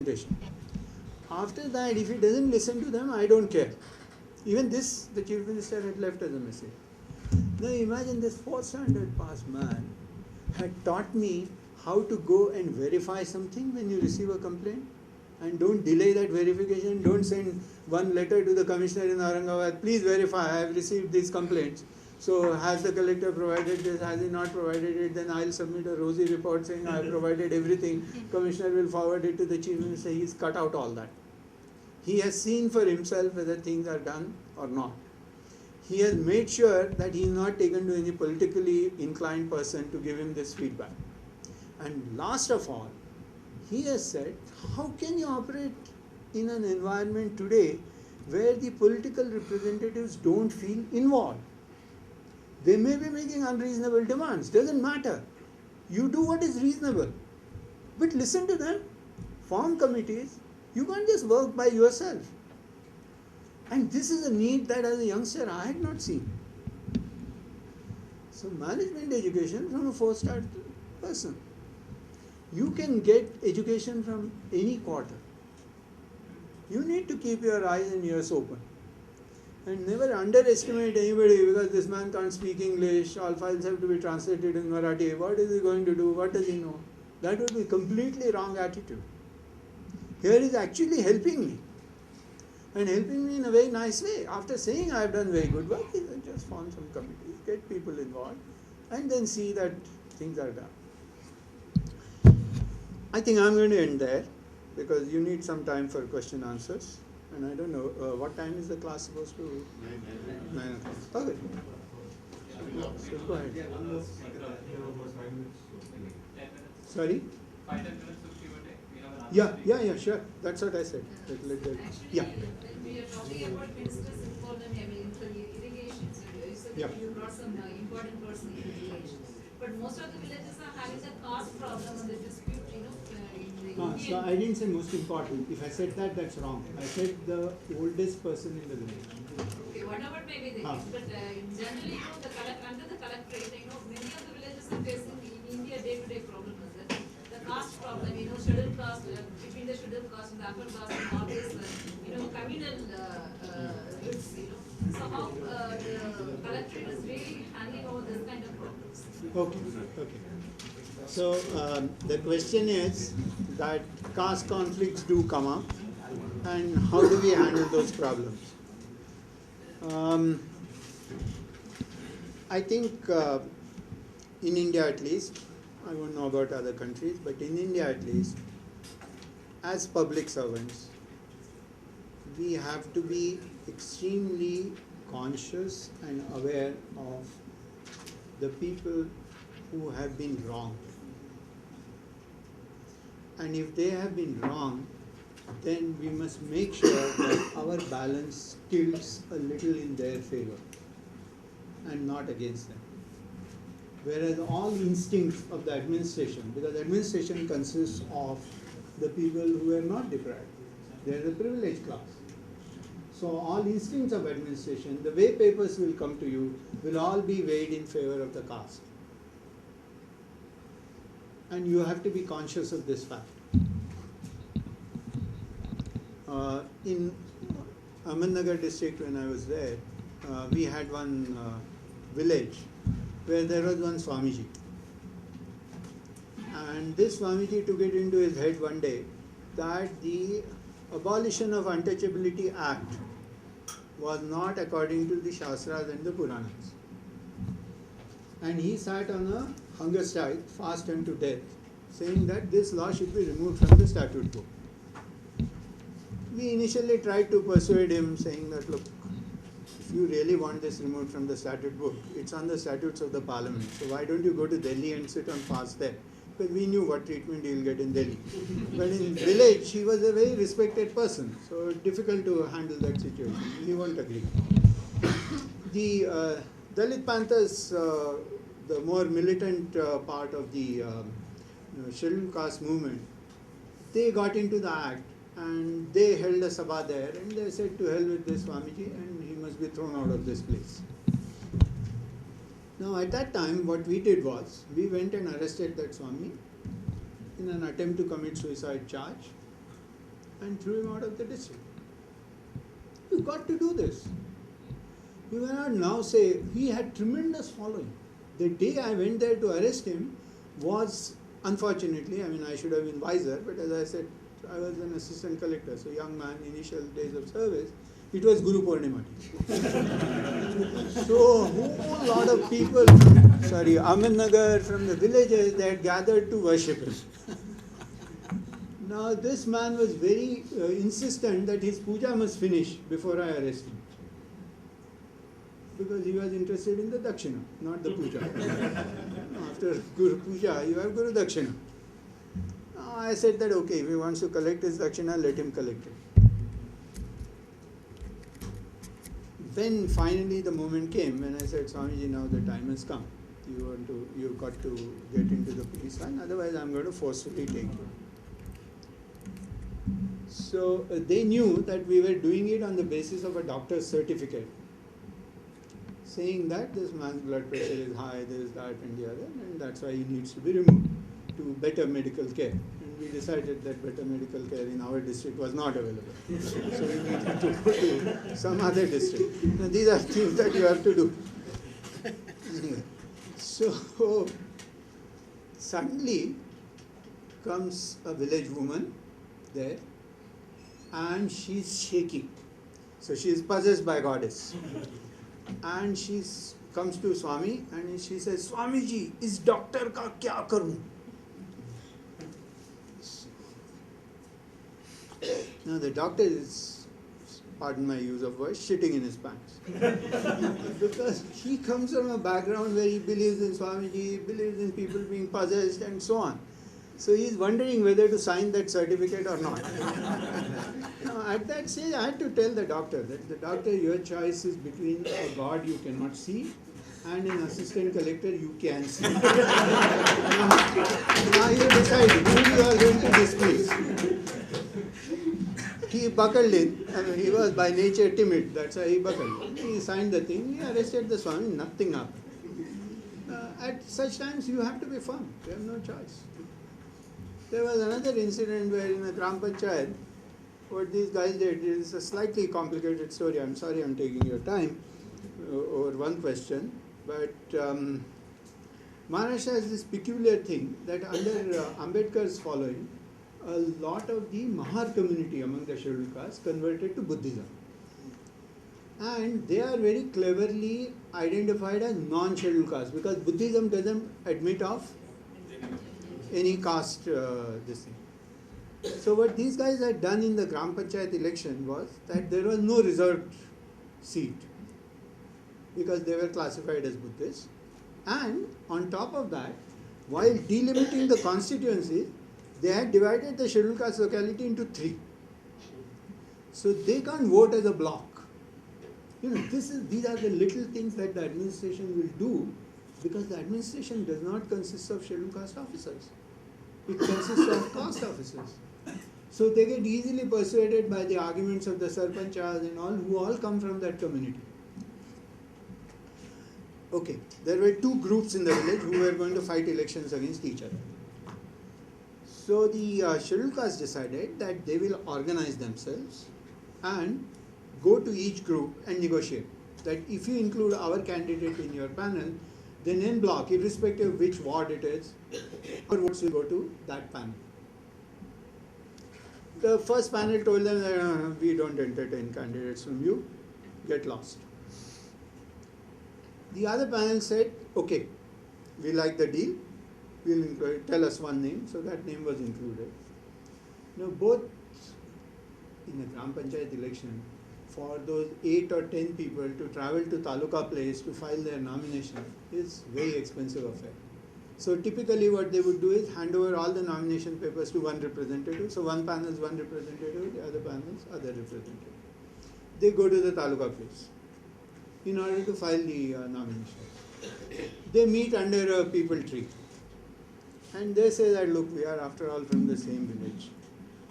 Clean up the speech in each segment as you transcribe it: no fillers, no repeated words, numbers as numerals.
representation. After that, if he doesn't listen to them, I don't care. Even this, the Chief Minister had left as a message. Now imagine this 4th standard pass man had taught me how to go and verify something when you receive a complaint. And don't delay that verification. Don't send one letter to the commissioner in Aurangabad, please verify, I have received these complaints. So has the collector provided this, has he not provided it, then I'll submit a rosy report saying I have provided everything. Commissioner will forward it to the Chief Minister. He's cut out all that. He has seen for himself whether things are done or not. He has made sure that he is not taken to any politically inclined person to give him this feedback. And last of all, he has said, how can you operate in an environment today where the political representatives don't feel involved? They may be making unreasonable demands, doesn't matter. You do what is reasonable. But listen to them, form committees. You can't just work by yourself. And this is a need that as a youngster I had not seen. So management education from a 4-star person. You can get education from any quarter. You need to keep your eyes and ears open. And never underestimate anybody because this man can't speak English, all files have to be translated in Marathi. What is he going to do? What does he know? That would be completely wrong attitude. Here is actually helping me. And helping me in a very nice way. After saying I have done very good work, he will just form some committees, get people involved, and then see that things are done. I think I'm going to end there because you need some time for question answers. And I don't know, what time is the class supposed to? 9 o'clock. Okay. So go ahead. Sorry? 5-10 minutes of Q&A. Yeah, sure. That's what I said. Yeah. We are talking about ministers involved in irrigation. You said that you brought some important person in irrigation. But most of the villages are having the caste problem and the dispute, So I didn't say most important. If I said that, that's wrong. I said the oldest person in the village. Okay, whatever may be the case, but generally, under the collectorate, many of the villages are facing in India day-to-day problem is that the caste problem, scheduled caste, between the scheduled caste and the upper caste, and all this, communal roots, So how the collectorate is really handling all this kind of problems? Okay. So the question is that caste conflicts do come up, and how do we handle those problems? I think in India at least, I won't know about other countries, but in India at least, as public servants, we have to be extremely conscious and aware of the people who have been wronged. And if they have been wrong, then we must make sure that our balance tilts a little in their favor and not against them. Whereas all instincts of the administration, because administration consists of the people who are not deprived, they are the privileged class. So all instincts of administration, the way papers will come to you, will all be weighed in favor of the caste. And you have to be conscious of this fact. In Ahmednagar district, when I was there, we had one village where there was one Swamiji. And this Swamiji took it into his head one day that the Abolition of Untouchability Act was not according to the Shastras and the Puranas. And he sat on a hunger strike, fast unto death, saying that this law should be removed from the statute book. We initially tried to persuade him, saying that, look, if you really want this removed from the statute book, it's on the statutes of the parliament. So why don't you go to Delhi and sit on fast there? Because we knew what treatment he will get in Delhi. But in village, he was a very respected person, so difficult to handle that situation. He won't agree. The Dalit Panthers, the more militant part of the scheduled caste movement, they got into the act and they held a sabha there and they said to hell with this Swamiji and he must be thrown out of this place. Now at that time what we did was, we went and arrested that Swami in an attempt to commit suicide charge, and threw him out of the district. You got to do this. You cannot now say he had tremendous following. The day I went there to arrest him was, unfortunately, I should have been wiser, but as I said, I was an assistant collector, so young man, initial days of service, it was Guru Purnima. So a whole lot of people from, Ahmednagar, from the villages, they had gathered to worship him. Now this man was very insistent that his puja must finish before I arrest him. Because he was interested in the dakshina, not the puja. After Guru Puja, you have Guru Dakshina. I said that okay, if he wants to collect his dakshina, let him collect it. Then finally the moment came when I said, Swamiji, now the time has come. You got to get into the police line, otherwise I'm going to forcefully take you. So they knew that we were doing it on the basis of a doctor's certificate, saying that this man's blood pressure is high, this, that and the other, and that's why he needs to be removed to better medical care. And we decided that better medical care in our district was not available. So we needed to go to some other district. Now these are things that you have to do. Anyway, so suddenly comes a village woman there, and she's shaking. So she is possessed by goddess. And she comes to Swami and she says, Swamiji, is doctor ka kya karu? Now the doctor is, pardon my use of words, shitting in his pants. Because he comes from a background where he believes in Swamiji, he believes in people being possessed and so on. So he is wondering whether to sign that certificate or not. Now, at that stage, I had to tell the doctor that the doctor, your choice is between a God you cannot see and an assistant collector you can see. Now you decide who you are going to displease. He buckled in. He was by nature timid. That's why he buckled in. He signed the thing. He arrested the Swami. Nothing happened. At such times, you have to be firm. You have no choice. There was another incident where in a Gram Panchayat, what these guys did is a slightly complicated story. I'm sorry I'm taking your time over one question, but Maharashtra has this peculiar thing that under Ambedkar's following, a lot of the Mahar community among the scheduled castes converted to Buddhism. And they are very cleverly identified as non-scheduled castes because Buddhism doesn't admit of any caste this thing. So what these guys had done in the Gram Panchayat election was that there was no reserved seat because they were classified as Buddhists. And on top of that, while delimiting the constituencies, they had divided the scheduled caste locality into 3. So they can't vote as a block. These are the little things that the administration will do because the administration does not consist of scheduled caste officers. It consists of caste officers. So they get easily persuaded by the arguments of the sarpanchas and all, who all come from that community. Okay, there were 2 groups in the village who were going to fight elections against each other. So the scheduled caste decided that they will organize themselves and go to each group and negotiate. That if you include our candidate in your panel, then en bloc, irrespective of which ward it is, our votes will go to that panel. The first panel told them that we don't entertain candidates from you, get lost. The other panel said, okay, we like the deal, we'll include, tell us one name, so that name was included. Now both in the Gram Panchayat election, for those 8 or 10 people to travel to Taluka place to file their nomination is very expensive affair. So typically what they would do is hand over all the nomination papers to one representative. So one panel is one representative, the other panel is other representative. They go to the Taluka place in order to file the nomination. They meet under a people tree. And they say that, look, we are after all from the same village.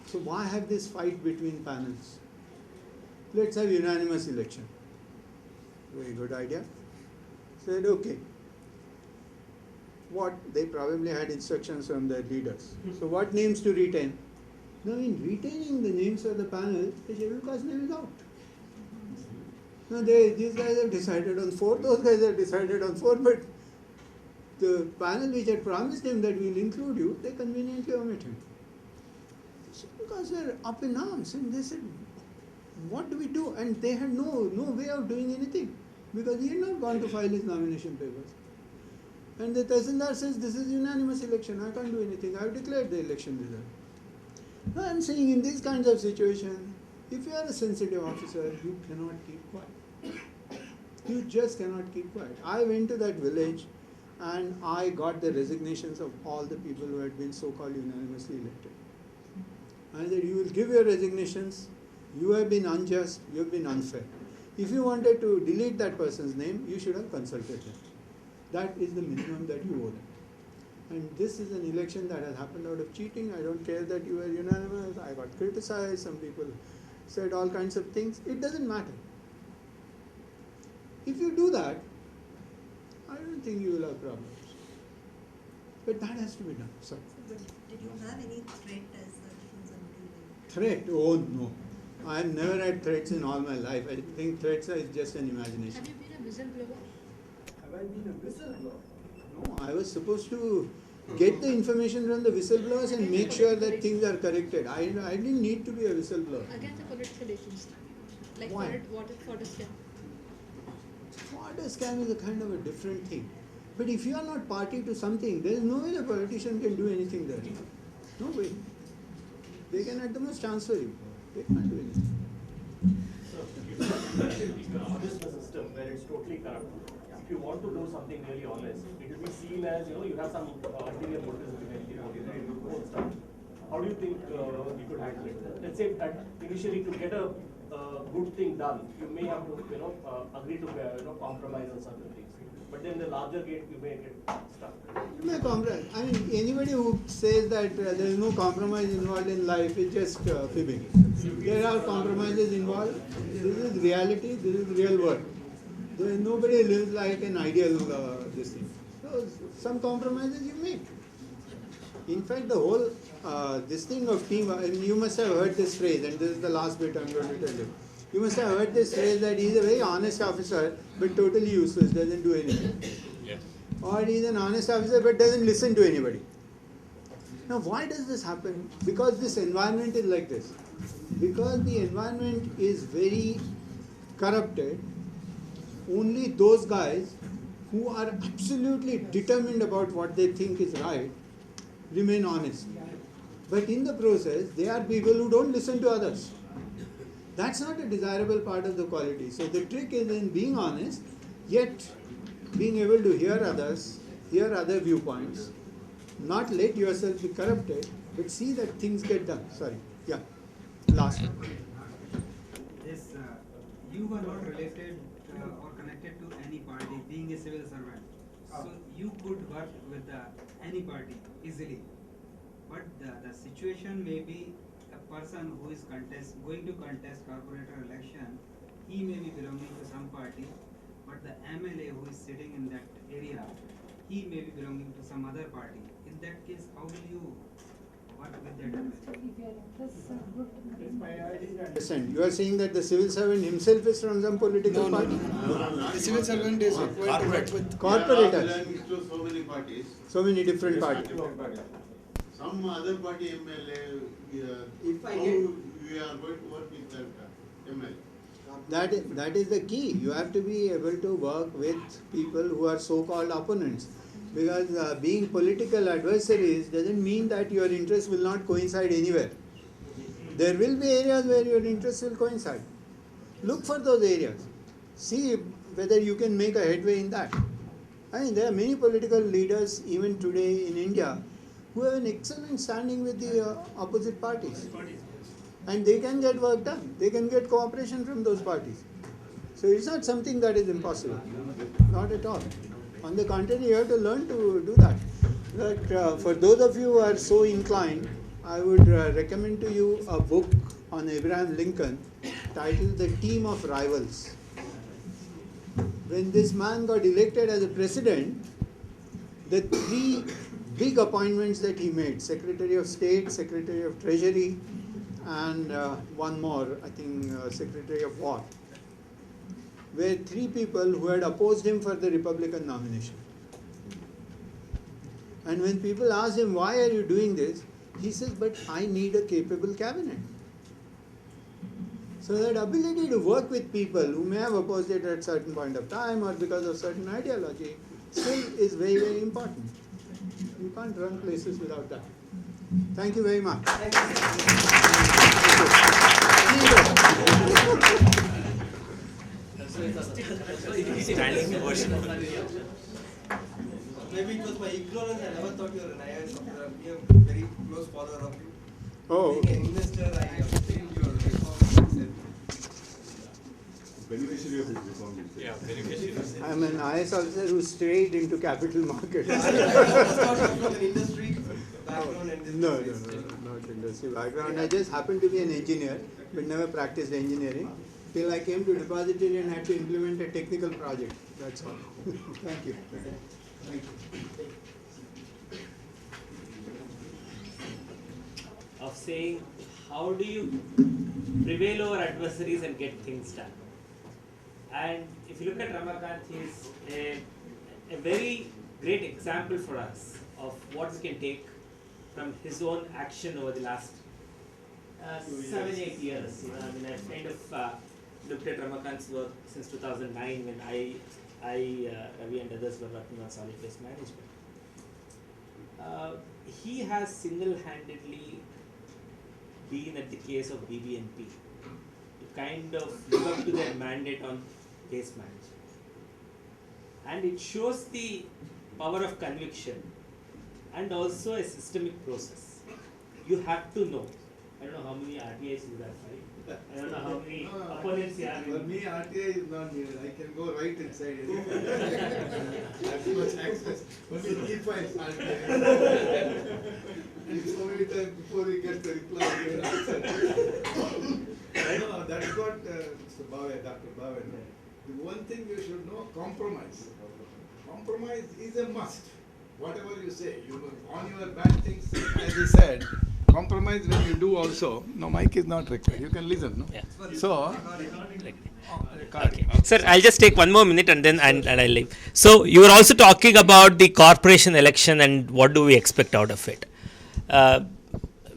So why have this fight between panels? Let's have unanimous election. Very good idea. Said, okay. What? They probably had instructions from their leaders. So what names to retain? Now in retaining the names of of the panel, the scheduled caste name is out. Now these guys have decided on 4, those guys have decided on 4, but the panel which had promised him that we will include you, they conveniently omit him. Because they're up in arms and they said, what do we do? And they had no way of doing anything because he had not gone to file his nomination papers. And the Tehsildar says, this is unanimous election, I can't do anything, I have declared the election result. Now I am saying in these kinds of situations, if you are a sensitive officer, you cannot keep quiet. You just cannot keep quiet. I went to that village and I got the resignations of all the people who had been so-called unanimously elected. I said, you will give your resignations, you have been unjust, you have been unfair. If you wanted to delete that person's name, you should have consulted them. That is the minimum that you owe them. And this is an election that has happened out of cheating. I don't care that you were unanimous. I got criticized. Some people said all kinds of things. It doesn't matter. If you do that, I don't think you will have problems. But that has to be done. So, But did you have any threat as a threat? Oh no. I have never had threats in all my life. I think threats are just an imagination. Have you been a whistleblower? Have I been a whistleblower? No, I was supposed to get the information from the whistleblowers and make sure that things are corrected. I didn't need to be a whistleblower. Against the political agents. Like Why? what is scam? Water scam is a kind of a different thing. But if you are not party to something, there is no way the politician can do anything there. No way. They can at the most transfer you. They can't do anything. So, honest system where it's totally corrupt. If you want to do something really honest, it will be seen as, you have some ulterior motives behind the stuff. How do you think we could handle it? Let's say that initially to get a good thing done, you may have to, agree to, compromise on certain things. But then the larger gate, you may get stuck. You may compromise. I mean, anybody who says that there is no compromise involved in life is just fibbing. There are compromises involved. This is reality. This is real world. There is nobody lives like an ideal this thing. So some compromises you make. In fact, the whole this thing of team. I mean, you must have heard this phrase, and this is the last bit I'm going to tell you. You must have heard this phrase that he's a very honest officer, but totally useless, doesn't do anything. Yeah. Or he's an honest officer, but doesn't listen to anybody. Now, why does this happen? Because this environment is like this. Because the environment is very corrupted, only those guys who are absolutely determined about what they think is right remain honest. But in the process, they are people who don't listen to others. That's not a desirable part of the quality. So the trick is in being honest, yet being able to hear others, hear other viewpoints, not let yourself be corrupted, but see that things get done. Sorry. Yeah. Last one. Yes, you were not related or connected to any party, being a civil servant. So you could work with any party easily. But the situation may be a person who is going to contest corporator election, he may be belonging to some party, but the MLA who is sitting in that area, he may be belonging to some other party. In that case, how will you work with that MLA? Understand. You are saying that the civil servant himself is from some political party? No. The civil servant is required to work with Corporators. belongs to so many parties. So many different parties. Some other party MLA, If I how get- we are going to work with that MLA? That is the key. You have to be able to work with people who are so-called opponents. Because being political adversaries doesn't mean that your interests will not coincide anywhere. There will be areas where your interests will coincide. Look for those areas. See whether you can make a headway in that. I mean, there are many political leaders, even today in India, who have an excellent standing with the opposite parties. And they can get work done. They can get cooperation from those parties. So it's not something that is impossible. Not at all. On the contrary, you have to learn to do that. But for those of you who are so inclined, I would recommend to you a book on Abraham Lincoln titled The Team of Rivals. When this man got elected as a president, the three big appointments that he made, Secretary of State, Secretary of Treasury, and one more, I think Secretary of War, were three people who had opposed him for the Republican nomination. And when people asked him, why are you doing this? He says, but I need a capable cabinet. So that ability to work with people who may have opposed it at a certain point of time or because of certain ideology still is very, very important. You can't run places without that. Thank you very much. Standing version. Maybe it was my ignorance. I never thought you were an IAS officer. I'm a very close follower of you. Oh. Being an investor, I have seen your reform. Beneficiary of his reform. Yeah, beneficiary. I'm an IS officer who strayed into capital markets. I was not from an industry background and this No, is- not industry background. I just happened to be an engineer, but never practiced engineering. Till I came to depository and had to implement a technical project. That's all. Thank you. Thank you. Of saying, how do you prevail over adversaries and get things done? And if you look at Ramakant, he is a very great example for us of what we can take from his own action over the last 7-8 years. You know, I mean, I've kind of looked at Ramakant's work since 2009 when I, Ravi and others were working on solid waste management. He has single-handedly been at the case of BBNP to kind of live up to their mandate on waste management. And it shows the power of conviction and also a systemic process. You have to know. I don't know how many RTIs you have, right? I don't know how many opponents you have. For me, RTI is not needed. I can go right inside. I have too much access. Only he finds RTI. And so many times before he gets the reply, he will answer. No, that is what Mr. Bhave, Dr. Bhave. The one thing you should know, compromise. Compromise is a must. Whatever you say, you on your bad things, as he said, compromise when you do also. No, mic is not required. You can listen, no? Yeah. So, Okay. Sir, I'll just take one more minute and then and I'll leave. So you were also talking about the corporation election and what do we expect out of it.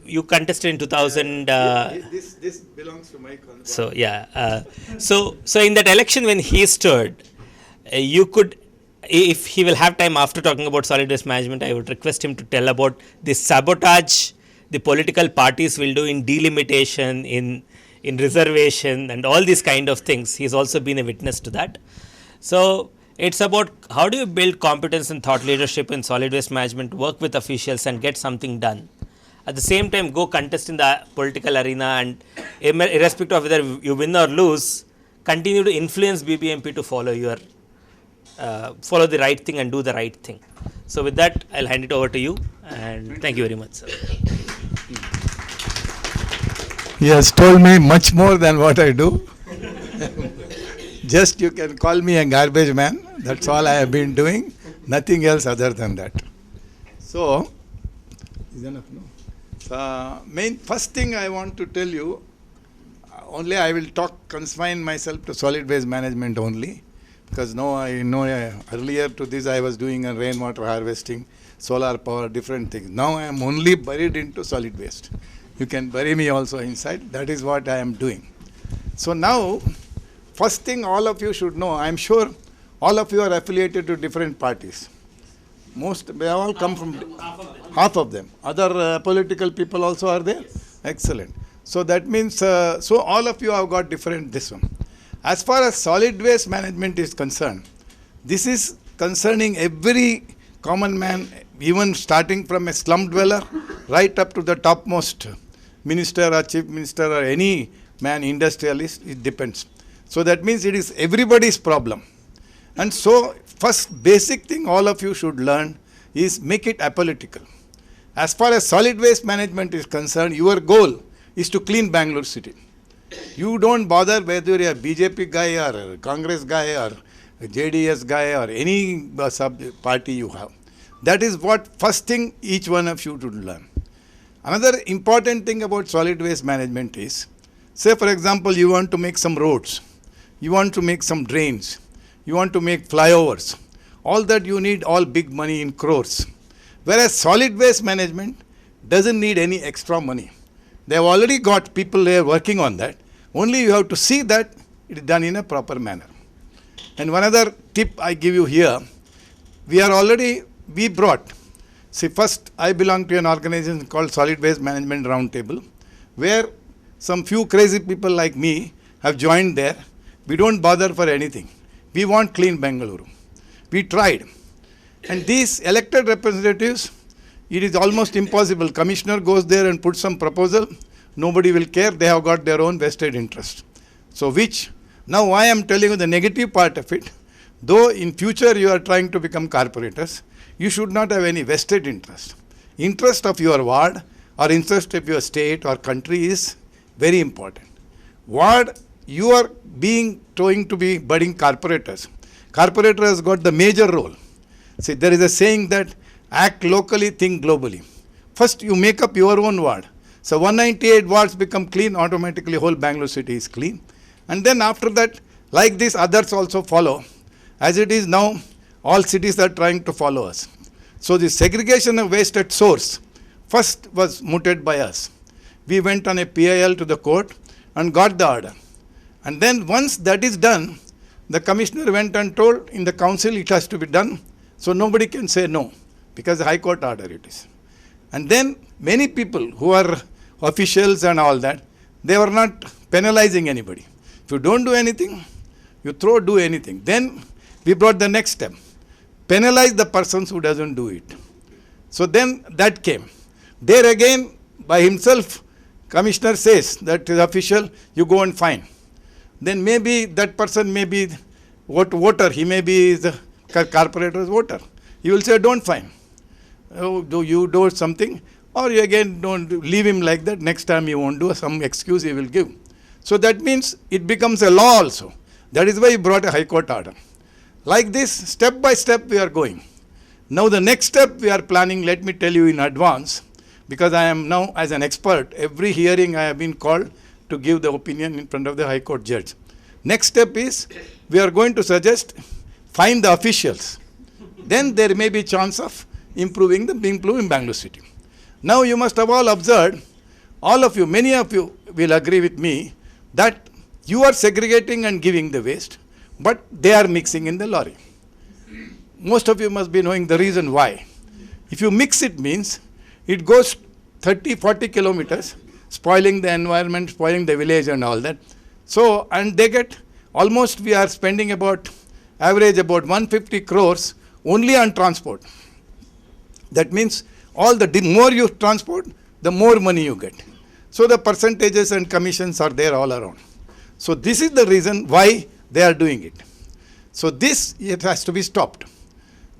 You contested in 2000. This belongs to my concept. So yeah. So in that election when he stood, you could, if he will have time after talking about solid waste management, I would request him to tell about the sabotage the political parties will do in delimitation, in reservation and all these kind of things. He's also been a witness to that. So it's about how do you build competence and thought leadership in solid waste management, work with officials and get something done. At the same time, go contest in the political arena and irrespective of whether you win or lose, continue to influence BBMP to follow your follow the right thing and do the right thing. So with that, I'll hand it over to you and thank you very much, sir. He has told me much more than what I do. Just you can call me a garbage man. That's all I have been doing. Nothing else other than that. So, is enough, no? First thing I want to tell you, only I will confine myself to solid waste management only. Because I know earlier to this I was doing a rainwater harvesting, solar power, different things. Now I am only buried into solid waste. You can bury me also inside. That is what I am doing. So now, first thing all of you should know, I am sure all of you are affiliated to different parties. They all come from half of them. Other political people also are there? Yes. Excellent. So that means, so all of you have got different this one. As far as solid waste management is concerned, this is concerning every common man, even starting from a slum dweller right up to the topmost minister or chief minister or any man, industrialist, it depends. So that means it is everybody's problem. And so first basic thing all of you should learn is make it apolitical. As far as solid waste management is concerned, your goal is to clean Bangalore city. You don't bother whether you are a BJP guy or a Congress guy or a JDS guy or any sub party you have. That is what first thing each one of you should learn. Another important thing about solid waste management is, say for example, you want to make some roads, you want to make some drains, you want to make flyovers. All that you need all big money in crores. Whereas solid waste management doesn't need any extra money. They have already got people there working on that. Only you have to see that it is done in a proper manner. And one other tip I give you here, we brought, see first I belong to an organization called Solid Waste Management Roundtable, where some few crazy people like me have joined there. We don't bother for anything. We want clean Bengaluru. We tried. And these elected representatives, it is almost impossible. Commissioner goes there and puts some proposal. Nobody will care. They have got their own vested interest. So now I am telling you the negative part of it. Though in future you are trying to become corporators, you should not have any vested interest. Interest of your ward or interest of your state or country is very important. Ward, you are trying to be budding corporators. Corporator has got the major role. See, there is a saying that act locally, think globally. First, you make up your own ward. So 198 wards become clean, automatically whole Bangalore city is clean. And then after that, like this, others also follow. As it is now, all cities are trying to follow us. So the segregation of waste at source first was mooted by us. We went on a PIL to the court and got the order. And then once that is done, the commissioner went and told in the council it has to be done. So nobody can say no, because the High Court order it is. And then many people who are officials and all that, they were not penalizing anybody. If you don't do anything, you do anything. Then we brought the next step. Penalize the persons who doesn't do it. So then that came. There again, by himself, commissioner says that is official, you go and fine. Then maybe that person may be voter, he may be the corporator's voter. You will say don't fine. Oh, do you do something? Or you again don't leave him like that. Next time you won't do, some excuse he will give. So that means it becomes a law also. That is why he brought a High Court order. Like this, step by step we are going. Now the next step we are planning, let me tell you in advance, because I am now as an expert, every hearing I have been called to give the opinion in front of the High Court judge. Next step is, we are going to suggest, find the officials. Then there may be chance of improving in Bangalore city. Now you must have all observed, all of you, many of you will agree with me, that you are segregating and giving the waste, but they are mixing in the lorry. Most of you must be knowing the reason why. If you mix it means, it goes 30, 40 kilometers, spoiling the environment, spoiling the village and all that. So, and they get, almost we are spending average about 150 crores only on transport. That means all the more you transport, the more money you get. So the percentages and commissions are there all around. So this is the reason why they are doing it. So this, it has to be stopped.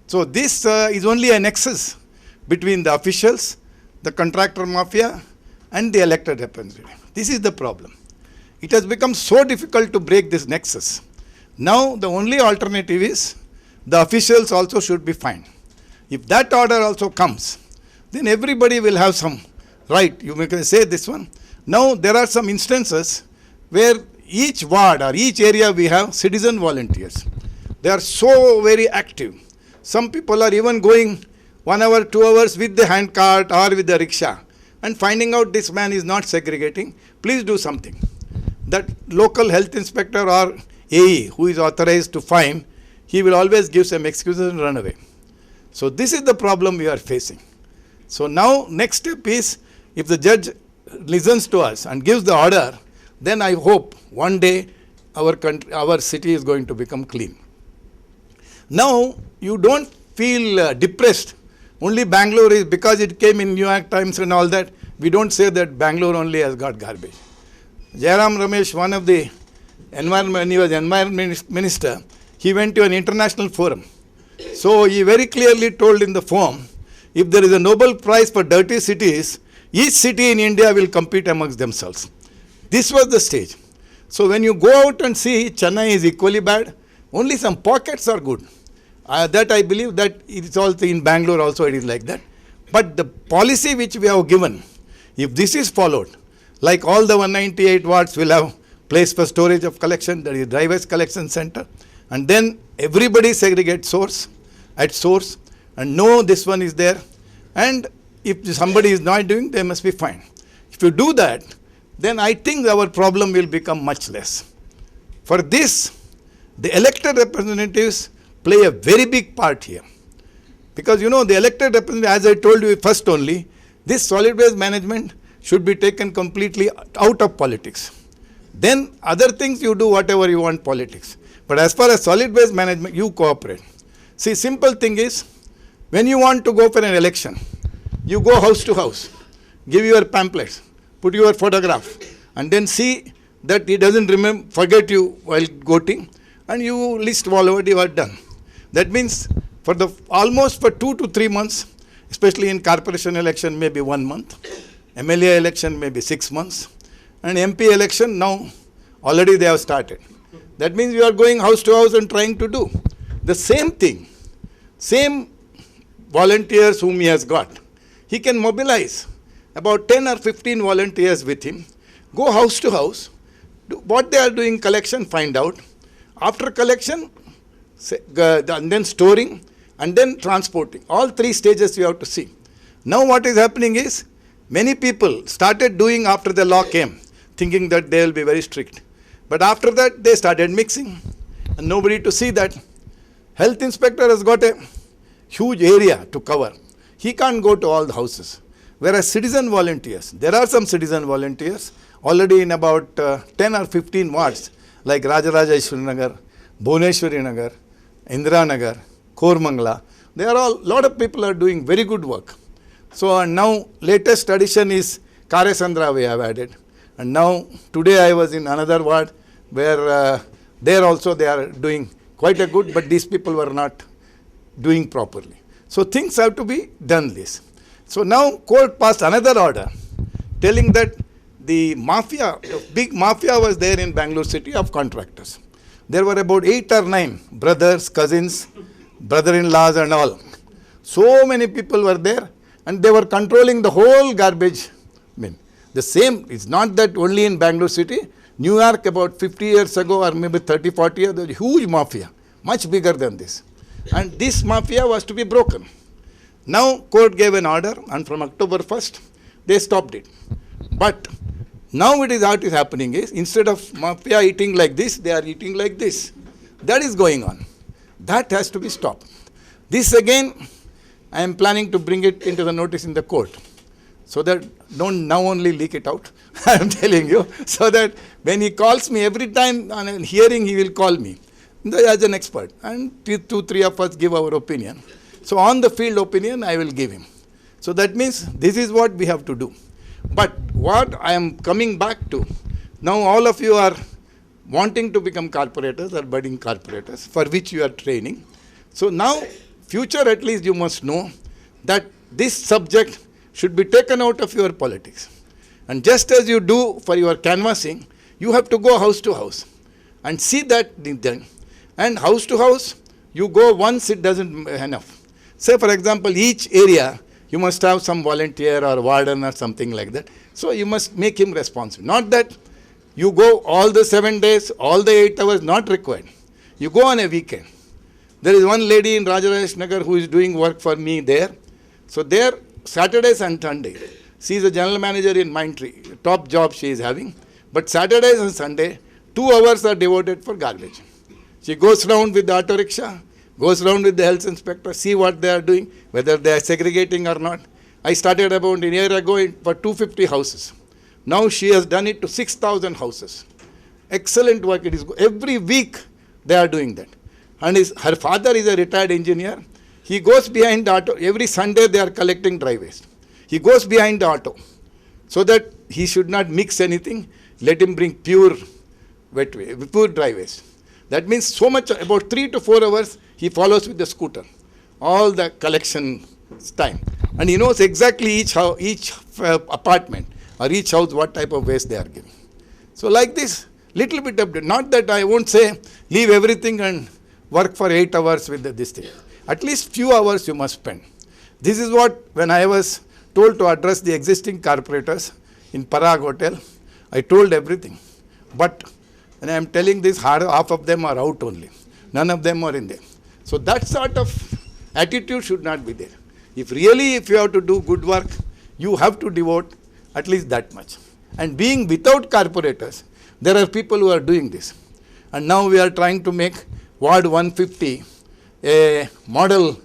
So this is only a nexus between the officials, the contractor mafia and the elected representative. This is the problem. It has become so difficult to break this nexus. Now the only alternative is the officials also should be fined. If that order also comes, then everybody will have some right. You may say this one. Now there are some instances where each ward or each area we have citizen volunteers. They are so very active. Some people are even going 1 hour, 2 hours with the hand cart or with the rickshaw and finding out this man is not segregating. Please do something. That local health inspector or AE who is authorized to fine, he will always give some excuses and run away. So this is the problem we are facing. So now next step is, if the judge listens to us and gives the order, then I hope one day our country, our city is going to become clean. Now you don't feel depressed. Only Bangalore is, because it came in New York Times and all that, we don't say that Bangalore only has got garbage. Jairam Ramesh, one of the environment, when he was environment minister, he went to an international forum. So he very clearly told in the form, if there is a Nobel Prize for dirty cities, each city in India will compete amongst themselves. This was the stage. So when you go out and see, Chennai is equally bad, only some pockets are good. That I believe that it is also in Bangalore also it is like that. But the policy which we have given, If this is followed, like all the 198 wards will have place for storage of collection, that is dry waste collection center, and then everybody segregate source at source and know this one is there, and if somebody is not doing, they must be fined. If you do that, then I think our problem will become much less. For this, the elected representatives play a very big part here. Because the elected representatives, as I told you first only, this solid waste management should be taken completely out of politics. Then other things you do whatever you want politics. But as far as solid waste management, you cooperate. See, simple thing is, when you want to go for an election, you go house to house, give your pamphlets, put your photograph, and then see that he doesn't forget you while voting, and you list all what you have done. That means for almost for 2 to 3 months, especially in corporation election, maybe 1 month, MLA election maybe 6 months, and MP election now already they have started. That means you are going house to house and trying to do the same thing, same volunteers whom he has got. He can mobilize about 10 or 15 volunteers with him, go house to house, do what they are doing, collection, find out. After collection, and then storing, and then transporting. All 3 stages you have to see. Now what is happening is, many people started doing after the law came, thinking that they will be very strict. But after that, they started mixing, and nobody to see that. Health inspector has got a huge area to cover. He can't go to all the houses. Whereas citizen volunteers, there are some citizen volunteers already in about 10 or 15 wards, like Rajarajeshwari Nagar, Bhuneshwari Nagar, Indira Nagar, Kormangala. They are all, lot of people are doing very good work. So now latest addition is Karesandra we have added. And now today I was in another ward where there also they are doing quite a good, but these people were not doing properly. So things have to be done this. So now court passed another order telling that the mafia, big mafia was there in Bangalore city of contractors. There were about 8 or 9 brothers, cousins, brother-in-laws and all. So many people were there and they were controlling the whole garbage bin. The same, it's not that only in Bangalore city. New York about 50 years ago or maybe 30, 40 years, there was a huge mafia, much bigger than this. And this mafia was to be broken. Now court gave an order and from October 1st, they stopped it. But now what is happening is, instead of mafia eating like this, they are eating like this. That is going on. That has to be stopped. This again, I am planning to bring it into the notice in the court. So that don't now only leak it out, I am telling you, so that when he calls me, every time on a hearing he will call me as an expert, and 2, 3 of us give our opinion. So on the field opinion I will give him. So that means this is what we have to do. But what I am coming back to, now all of you are wanting to become corporators or budding corporators, for which you are training. So now, future at least you must know that this subject should be taken out of your politics. And just as you do for your canvassing, you have to go house to house and see that thing. And house to house, you go once, it doesn't enough. Say for example, each area, you must have some volunteer or warden or something like that. So you must make him responsible. Not that you go all the 7 days, all the 8 hours, not required. You go on a weekend. There is one lady in Rajarajeshwari Nagar who is doing work for me there. So there, Saturdays and Sunday, she is a general manager in Mindtree, top job she is having. But Saturdays and Sunday, 2 hours are devoted for garbage. She goes round with the auto rickshaw, goes round with the health inspector, see what they are doing, whether they are segregating or not. I started about a year ago for 250 houses. Now she has done it to 6,000 houses. Excellent work it is. Every week they are doing that. And her father is a retired engineer. He goes behind the auto. Every Sunday they are collecting dry waste. He goes behind the auto so that he should not mix anything. Let him bring pure wet waste, pure dry waste. That means so much, about 3 to 4 hours, he follows with the scooter. All the collection time. And he knows exactly each apartment or each house what type of waste they are giving. So like this, little bit of, not that I won't say leave everything and work for 8 hours with this thing. At least few hours you must spend. This is what, when I was told to address the existing corporators in Parag Hotel. I told everything. But when I am telling this, half of them are out only. None of them are in there. So that sort of attitude should not be there. If you have to do good work, you have to devote at least that much. And being without corporators, there are people who are doing this. And now we are trying to make Ward 150 a model